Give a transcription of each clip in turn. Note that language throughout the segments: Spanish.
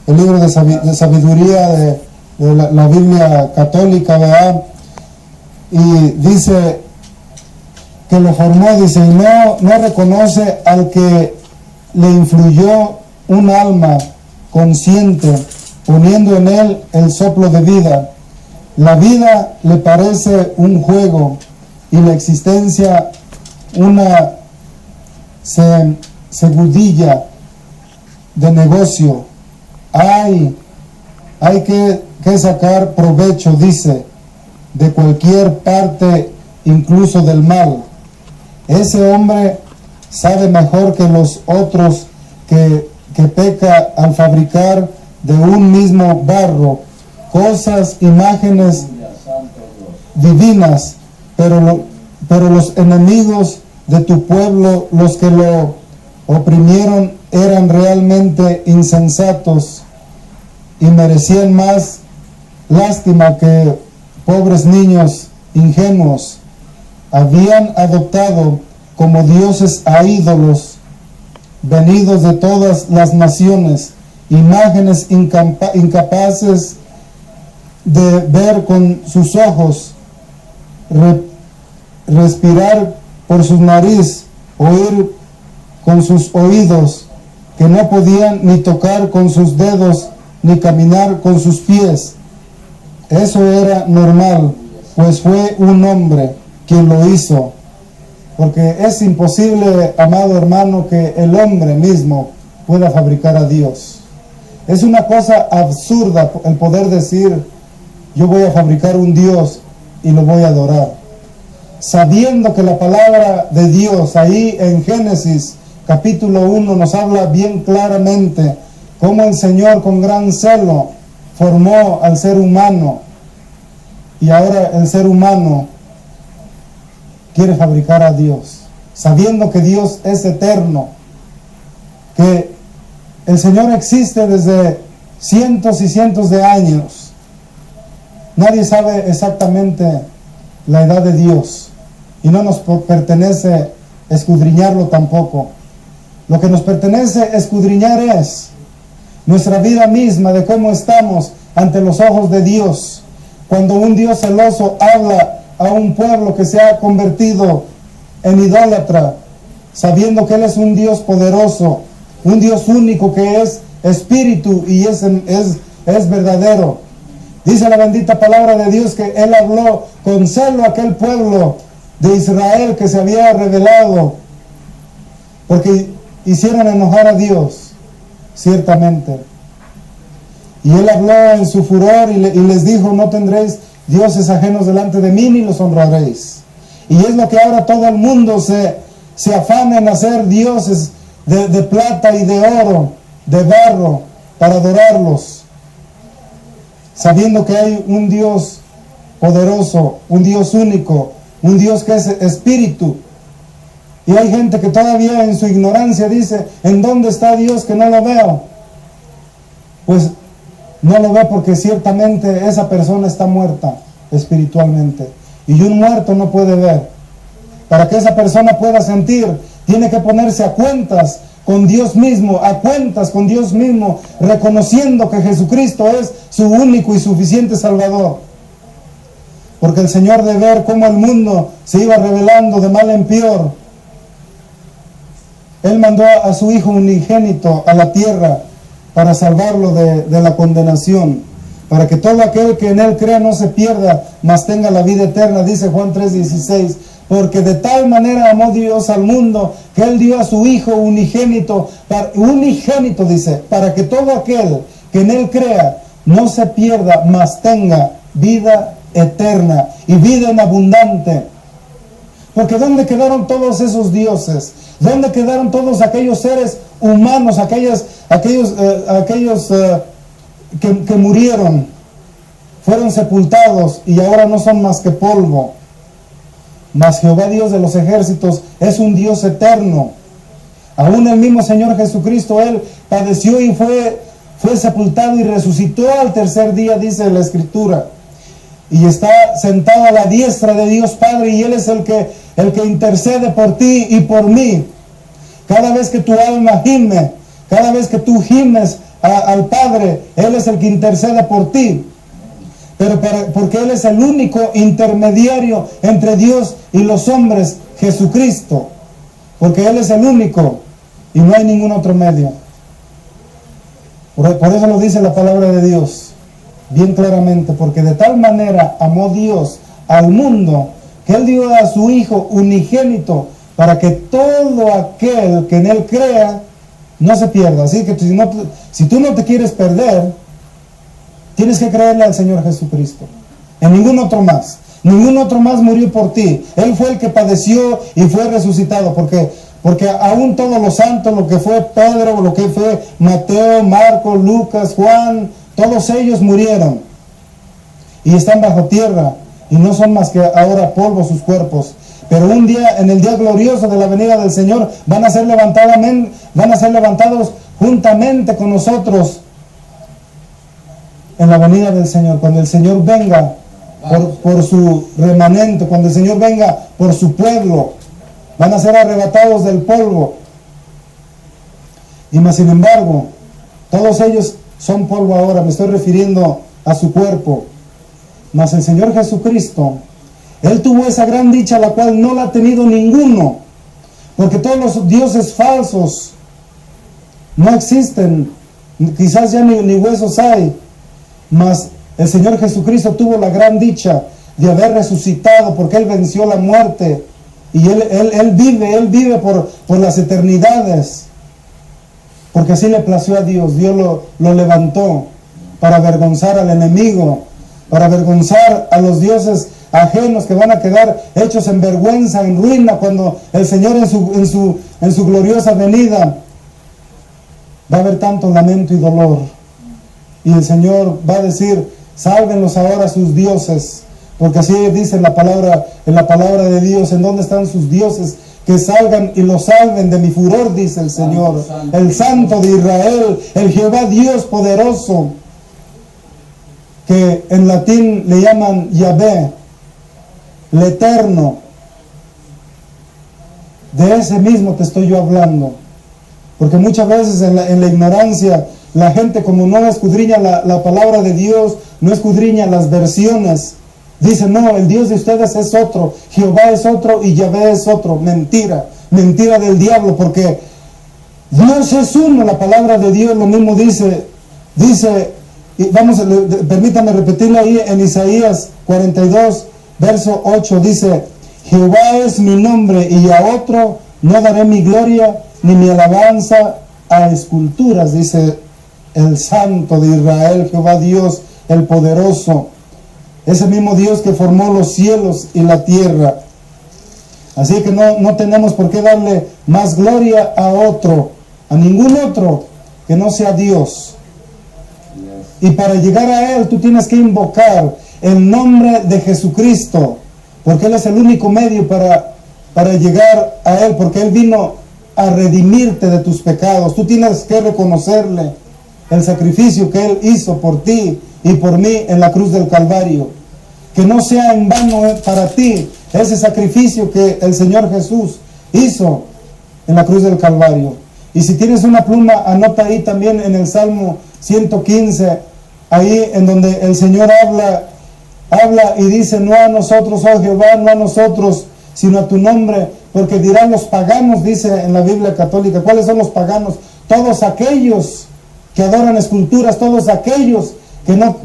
el libro de sabiduría de la Biblia católica, ¿verdad? Y dice que lo formó, dice, y no reconoce al que le influyó un alma consciente, poniendo en él el soplo de vida. La vida le parece un juego y la existencia una segudilla de negocio. Hay que sacar provecho, dice, de cualquier parte, incluso del mal. Ese hombre sabe mejor que los otros que peca al fabricar de un mismo barro cosas, imágenes divinas, pero los enemigos de tu pueblo, los que lo oprimieron, eran realmente insensatos y merecían más lástima que pobres niños ingenuos. Habían adoptado como dioses a ídolos venidos de todas las naciones, imágenes incapaces de ver con sus ojos, respirar por su nariz, oír con sus oídos, que no podían ni tocar con sus dedos, ni caminar con sus pies. Eso era normal, pues fue un hombre quien lo hizo. Porque es imposible, amado hermano, que el hombre mismo pueda fabricar a Dios. Es una cosa absurda el poder decir, yo voy a fabricar un Dios y lo voy a adorar. Sabiendo que la palabra de Dios ahí en Génesis capítulo 1 nos habla bien claramente cómo el Señor con gran celo formó al ser humano, y ahora el ser humano quiere fabricar a Dios, sabiendo que Dios es eterno, que el Señor existe desde cientos y cientos de años. Nadie sabe exactamente la edad de Dios y no nos pertenece escudriñarlo tampoco. Lo que nos pertenece escudriñar es nuestra vida misma, de cómo estamos ante los ojos de Dios. Cuando un Dios celoso habla a un pueblo que se ha convertido en idólatra, sabiendo que Él es un Dios poderoso, un Dios único que es espíritu y es verdadero. Dice la bendita palabra de Dios que Él habló con celo a aquel pueblo de Israel que se había rebelado, porque hicieron enojar a Dios, ciertamente. Y Él habló en su furor y les dijo, no tendréis dioses ajenos delante de mí, ni los honraréis. Y es lo que ahora todo el mundo se afana en hacer dioses de plata y de oro, de barro, para adorarlos, sabiendo que hay un Dios poderoso, un Dios único, un Dios que es espíritu. Y hay gente que todavía en su ignorancia dice, ¿en dónde está Dios que no lo veo? Pues no lo ve porque ciertamente esa persona está muerta espiritualmente. Y un muerto no puede ver. Para que esa persona pueda sentir, tiene que ponerse a cuentas con Dios mismo, reconociendo que Jesucristo es su único y suficiente Salvador. Porque el Señor, de ver cómo el mundo se iba revelando de mal en peor, Él mandó a su Hijo unigénito a la tierra para salvarlo de la condenación, para que todo aquel que en Él crea no se pierda, mas tenga la vida eterna, dice Juan 3:16. Porque de tal manera amó Dios al mundo, que Él dio a su Hijo unigénito, dice, para que todo aquel que en Él crea no se pierda, mas tenga vida eterna y vida en abundante. Porque ¿dónde quedaron todos esos dioses? ¿Dónde quedaron todos aquellos seres humanos, aquellos que murieron, fueron sepultados y ahora no son más que polvo? Mas Jehová Dios de los ejércitos es un Dios eterno. Aún el mismo Señor Jesucristo, Él padeció y fue sepultado y resucitó al tercer día, dice la Escritura. Y está sentado a la diestra de Dios Padre, y Él es el que intercede por ti y por mí. Cada vez que tu alma gime, cada vez que tú gimes al Padre, Él es el que intercede por ti. Pero porque Él es el único intermediario entre Dios y los hombres, Jesucristo. Porque Él es el único y no hay ningún otro medio. Por eso lo dice la palabra de Dios, bien claramente, porque de tal manera amó Dios al mundo, que Él dio a su Hijo unigénito, para que todo aquel que en Él crea, no se pierda. Así que si tú no te quieres perder, tienes que creerle al Señor Jesucristo, en ningún otro más. Ningún otro más murió por ti. Él fue el que padeció y fue resucitado, porque aún todos los santos, lo que fue Pedro, lo que fue Mateo, Marcos, Lucas, Juan, todos ellos murieron y están bajo tierra y no son más que ahora polvo sus cuerpos. Pero un día, en el día glorioso de la venida del Señor, van a ser levantados juntamente con nosotros en la venida del Señor, cuando el Señor venga por su remanente, cuando el Señor venga por su pueblo, van a ser arrebatados del polvo. Y más sin embargo, todos ellos son polvo ahora, me estoy refiriendo a su cuerpo. Mas el Señor Jesucristo, Él tuvo esa gran dicha, la cual no la ha tenido ninguno, porque todos los dioses falsos no existen, quizás ya ni huesos hay. Mas el Señor Jesucristo tuvo la gran dicha de haber resucitado, porque Él venció la muerte y Él vive por las eternidades, porque así le plació a Dios. Dios lo levantó para avergonzar al enemigo, para avergonzar a los dioses ajenos que van a quedar hechos en vergüenza, en ruina, cuando el Señor en su gloriosa venida va a haber tanto lamento y dolor. Y el Señor va a decir: sálvenlos ahora sus dioses, porque así dice en la palabra de Dios: ¿en dónde están sus dioses? Que salgan y los salven de mi furor, dice el Señor, el Santo de Israel, el Jehová Dios poderoso, que en latín le llaman Yahvé, el Eterno. De ese mismo te estoy yo hablando, porque muchas veces en la ignorancia, la gente, como no escudriña la palabra de Dios, no escudriña las versiones, dice: no, el Dios de ustedes es otro, Jehová es otro y Yahvé es otro. Mentira, mentira del diablo, porque Dios es uno. La palabra de Dios lo mismo dice, y permítame repetirlo ahí en Isaías 42, verso 8, dice: Jehová es mi nombre y a otro no daré mi gloria ni mi alabanza a esculturas, dice el Santo de Israel, Jehová Dios, el poderoso, ese mismo Dios que formó los cielos y la tierra. Así que no tenemos por qué darle más gloria a otro, a ningún otro que no sea Dios. Y para llegar a Él tú tienes que invocar el nombre de Jesucristo, porque Él es el único medio para llegar a Él, porque Él vino a redimirte de tus pecados. Tú tienes que reconocerle el sacrificio que Él hizo por ti y por mí en la cruz del Calvario. Que no sea en vano para ti ese sacrificio que el Señor Jesús hizo en la cruz del Calvario. Y si tienes una pluma, anota ahí también en el Salmo 115, ahí en donde el Señor habla y dice: no a nosotros, oh Jehová, no a nosotros, sino a tu nombre, porque dirán los paganos, dice en la Biblia católica. ¿Cuáles son los paganos? Todos aquellos que adoran esculturas, todos aquellos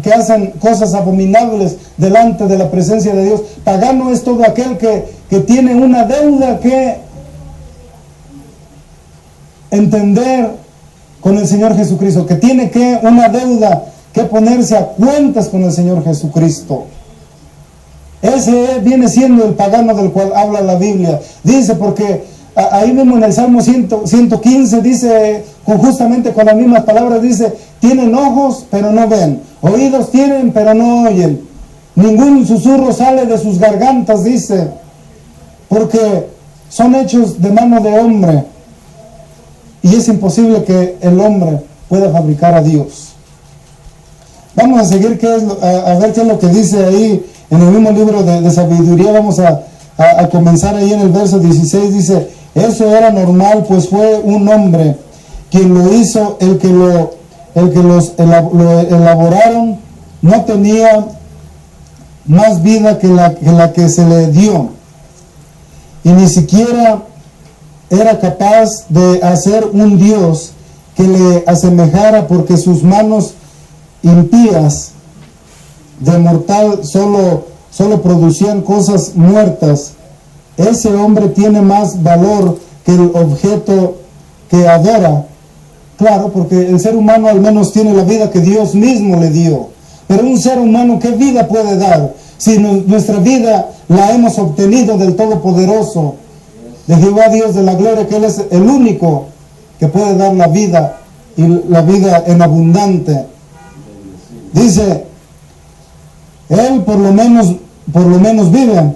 que hacen cosas abominables delante de la presencia de Dios. Pagano es todo aquel que tiene una deuda que entender con el Señor Jesucristo, que tiene una deuda que ponerse a cuentas con el Señor Jesucristo. Ese viene siendo el pagano del cual habla la Biblia. Dice, porque ahí mismo en el Salmo 115 dice, justamente con las mismas palabras, dice: tienen ojos pero no ven, oídos tienen pero no oyen, ningún susurro sale de sus gargantas, dice, porque son hechos de mano de hombre, y es imposible que el hombre pueda fabricar a Dios. Vamos a seguir a ver qué es lo que dice ahí en el mismo libro de sabiduría. Vamos a comenzar ahí en el verso 16. Dice: eso era normal, pues fue un hombre quien lo hizo, el que lo el que lo elaboraron, no tenía más vida que la que se le dio, y ni siquiera era capaz de hacer un Dios que le asemejara, porque sus manos impías de mortal solo producían cosas muertas. Ese hombre tiene más valor que el objeto que adora. Claro, porque el ser humano al menos tiene la vida que Dios mismo le dio. Pero un ser humano, ¿qué vida puede dar? Si nuestra vida la hemos obtenido del Todopoderoso, de Jehová Dios de la gloria, que Él es el único que puede dar la vida, y la vida en abundante. Dice, Él por lo menos vive,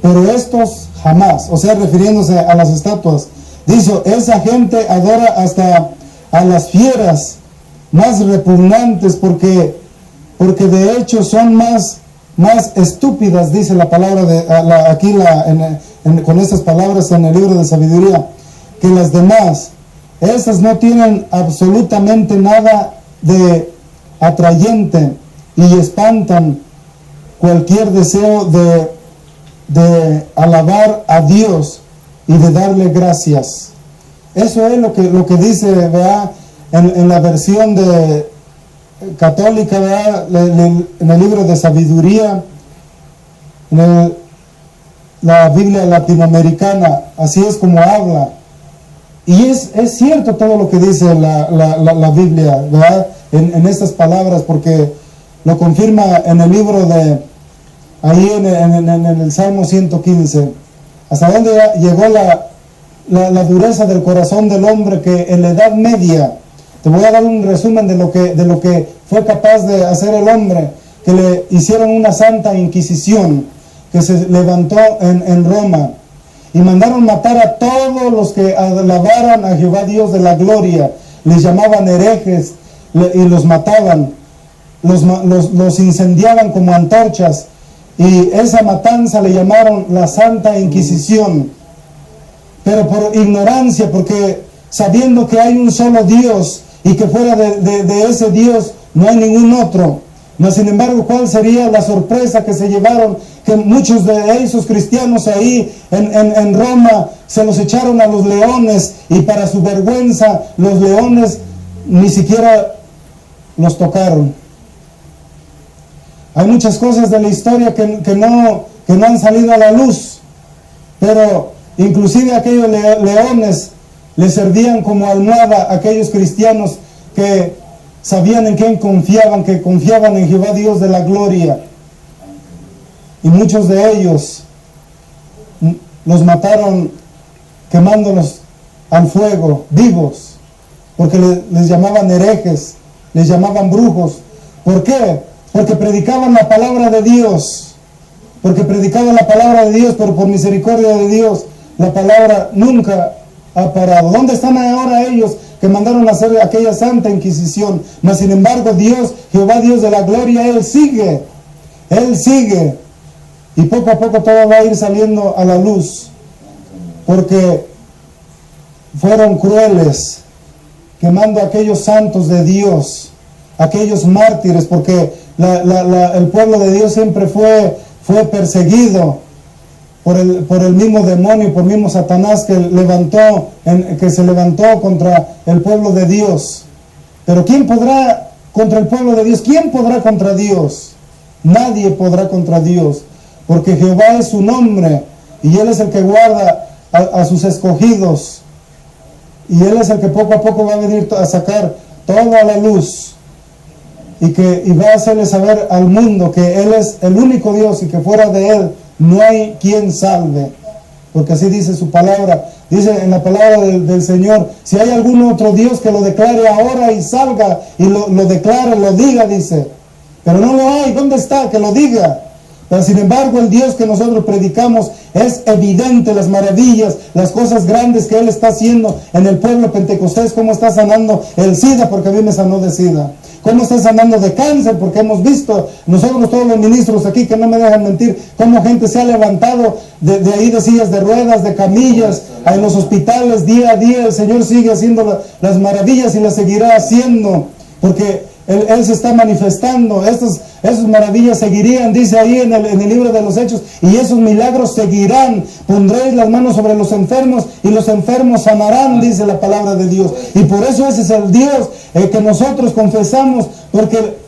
pero estos jamás. O sea, refiriéndose a las estatuas. Dice, esa gente adora hasta a las fieras más repugnantes, porque de hecho son más estúpidas, dice la palabra con estas palabras en el libro de sabiduría, que las demás. Esas no tienen absolutamente nada de atrayente y espantan cualquier deseo de alabar a Dios y de darle gracias. Eso es lo que dice, ¿verdad? En la versión católica, ¿verdad? En el libro de sabiduría, en la Biblia latinoamericana, así es como habla. Y es cierto todo lo que dice la Biblia, ¿verdad? En estas palabras, porque lo confirma en el libro ahí en el Salmo 115. Hasta dónde llegó la dureza del corazón del hombre, que en la Edad Media, te voy a dar un resumen de lo que fue capaz de hacer el hombre, que le hicieron una santa inquisición que se levantó en Roma, y mandaron matar a todos los que alabaran a Jehová Dios de la gloria. Les llamaban herejes y los mataban, los incendiaban como antorchas, y esa matanza le llamaron la Santa Inquisición. Pero por ignorancia, porque sabiendo que hay un solo Dios y que fuera de ese Dios no hay ningún otro. Mas sin embargo, ¿cuál sería la sorpresa que se llevaron? Que muchos de esos cristianos ahí en Roma se los echaron a los leones, y para su vergüenza los leones ni siquiera los tocaron. Hay muchas cosas de la historia que no han salido a la luz, pero inclusive aquellos leones le servían como almohada a aquellos cristianos que sabían en quién confiaban, que confiaban en Jehová Dios de la gloria. Y muchos de ellos los mataron quemándolos al fuego, vivos, porque les llamaban herejes, les llamaban brujos. ¿Por qué? Porque predicaban la palabra de Dios, pero por misericordia de Dios, la palabra nunca ha parado. ¿Dónde están ahora ellos que mandaron a hacer aquella santa inquisición? Mas sin embargo, Dios, Jehová Dios de la gloria, Él sigue, y poco a poco todo va a ir saliendo a la luz, porque fueron crueles quemando a aquellos santos de Dios, aquellos mártires, porque el pueblo de Dios siempre fue perseguido por el mismo demonio, por el mismo Satanás que se levantó contra el pueblo de Dios. Pero ¿quién podrá contra el pueblo de Dios? ¿Quién podrá contra Dios? Nadie podrá contra Dios, porque Jehová es su nombre, y Él es el que guarda a sus escogidos, y Él es el que poco a poco va a venir a sacar todo a la luz, y va a hacerle saber al mundo que Él es el único Dios, y que fuera de Él no hay quien salve, porque así dice su palabra. Dice en la palabra del Señor, si hay algún otro Dios, que lo declare ahora y salga y lo declare, lo diga, dice. Pero no lo hay. ¿Dónde está? Que lo diga. Pero sin embargo, el Dios que nosotros predicamos, es evidente las maravillas, las cosas grandes que Él está haciendo en el pueblo pentecostés. Cómo está sanando el SIDA, porque a mí me sanó de SIDA. Cómo está sanando de cáncer, porque hemos visto nosotros, todos los ministros aquí, que no me dejan mentir, cómo gente se ha levantado de ahí, de sillas de ruedas, de camillas, en los hospitales día a día. El Señor sigue haciendo las maravillas y las seguirá haciendo. porque Él se está manifestando. Esas maravillas seguirían, dice ahí en el libro de los Hechos, y esos milagros seguirán. Pondréis las manos sobre los enfermos y los enfermos sanarán, dice la palabra de Dios. Y por eso ese es el Dios que nosotros confesamos, porque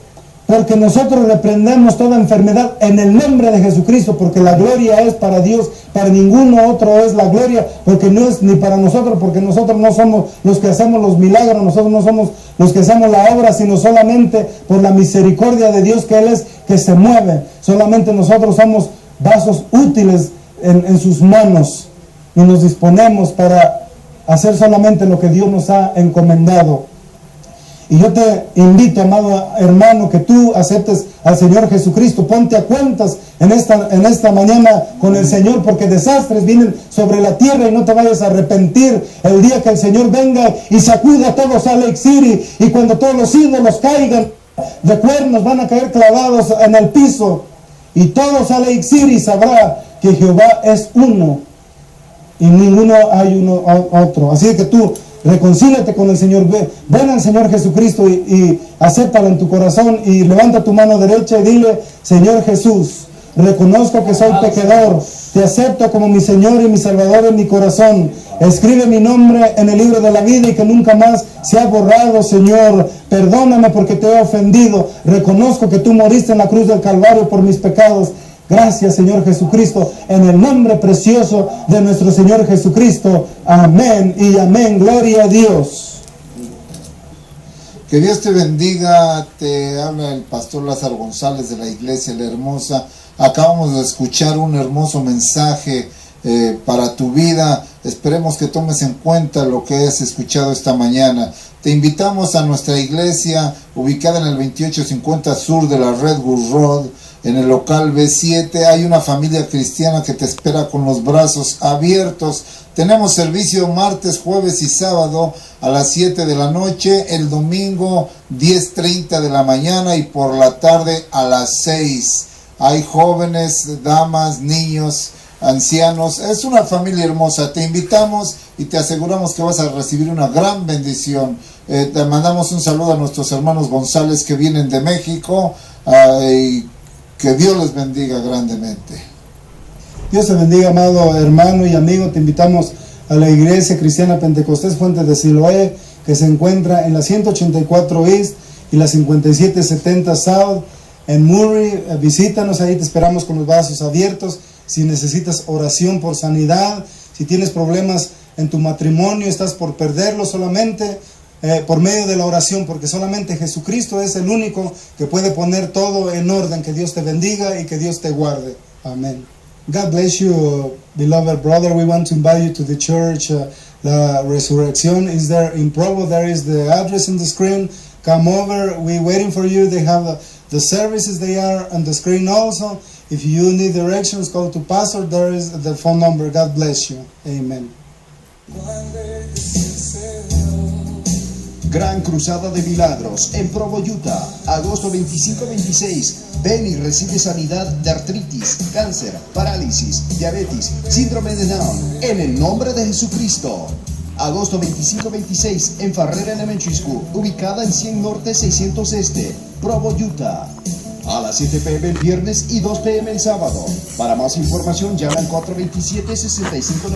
nosotros reprendemos toda enfermedad en el nombre de Jesucristo, porque la gloria es para Dios, para ninguno otro es la gloria, porque no es ni para nosotros, porque nosotros no somos los que hacemos los milagros, nosotros no somos los que hacemos la obra, sino solamente por la misericordia de Dios que Él es, que se mueve. Solamente nosotros somos vasos útiles en sus manos, y nos disponemos para hacer solamente lo que Dios nos ha encomendado. Y yo te invito, amado hermano, que tú aceptes al Señor Jesucristo. Ponte a cuentas en esta mañana con el Señor, porque desastres vienen sobre la tierra, y no te vayas a arrepentir el día que el Señor venga y sacuda a todos a Lake City, y cuando todos los ídolos caigan de cuernos, van a caer clavados en el piso, y todos a Lake City sabrá que Jehová es uno y ninguno hay uno otro. Así que tú reconcíliate con el Señor, ven al Señor Jesucristo y acéptalo en tu corazón, y levanta tu mano derecha y dile: Señor Jesús, reconozco que soy pecador, te acepto como mi Señor y mi Salvador en mi corazón. Escribe mi nombre en el libro de la vida y que nunca más se ha borrado, Señor. Perdóname porque te he ofendido. Reconozco que tú moriste en la cruz del Calvario por mis pecados. Gracias, Señor Jesucristo, en el nombre precioso de nuestro Señor Jesucristo. Amén y amén. Gloria a Dios. Que Dios te bendiga. Te habla el pastor Lázaro González de la Iglesia La Hermosa. Acabamos de escuchar un hermoso mensaje para tu vida. Esperemos que tomes en cuenta lo que has escuchado esta mañana. Te invitamos a nuestra iglesia ubicada en el 2850 sur de la Redwood Road, en el local B7. Hay una familia cristiana que te espera con los brazos abiertos. Tenemos servicio martes, jueves y sábado a las 7 de la noche, el domingo 10:30 de la mañana y por la tarde a las 6. Hay jóvenes, damas, niños, ancianos. Es una familia hermosa. Te invitamos y te aseguramos que vas a recibir una gran bendición. Te mandamos un saludo a nuestros hermanos González que vienen de México, y que Dios les bendiga grandemente. Dios te bendiga, amado hermano y amigo. Te invitamos a la Iglesia Cristiana Pentecostés Fuente de Siloé, que se encuentra en la 184 East y la 5770 South en Murray. Visítanos ahí, te esperamos con los brazos abiertos. Si necesitas oración por sanidad, si tienes problemas en tu matrimonio, estás por perderlo, solamente por medio de la oración, porque solamente Jesucristo es el único que puede poner todo en orden. Que Dios te bendiga y que Dios te guarde. Amén. God bless you, beloved brother. We want to invite you to the church. La Resurrección is there in Provo. There is the address on the screen. Come over. We're waiting for you. They have the services. They are on the screen also. If you need directions, call to Pastor. There is the phone number. God bless you. Amen. Gran Cruzada de Milagros en Provo, Utah, agosto 25-26. Ven y recibe sanidad de artritis, cáncer, parálisis, diabetes, síndrome de Down, en el nombre de Jesucristo. Agosto 25-26 en Farrera Elementary School, ubicada en 100 Norte 600 Este, Provo, Utah. A las 7 p.m. el viernes y 2 p.m. el sábado. Para más información llama al 427-6590.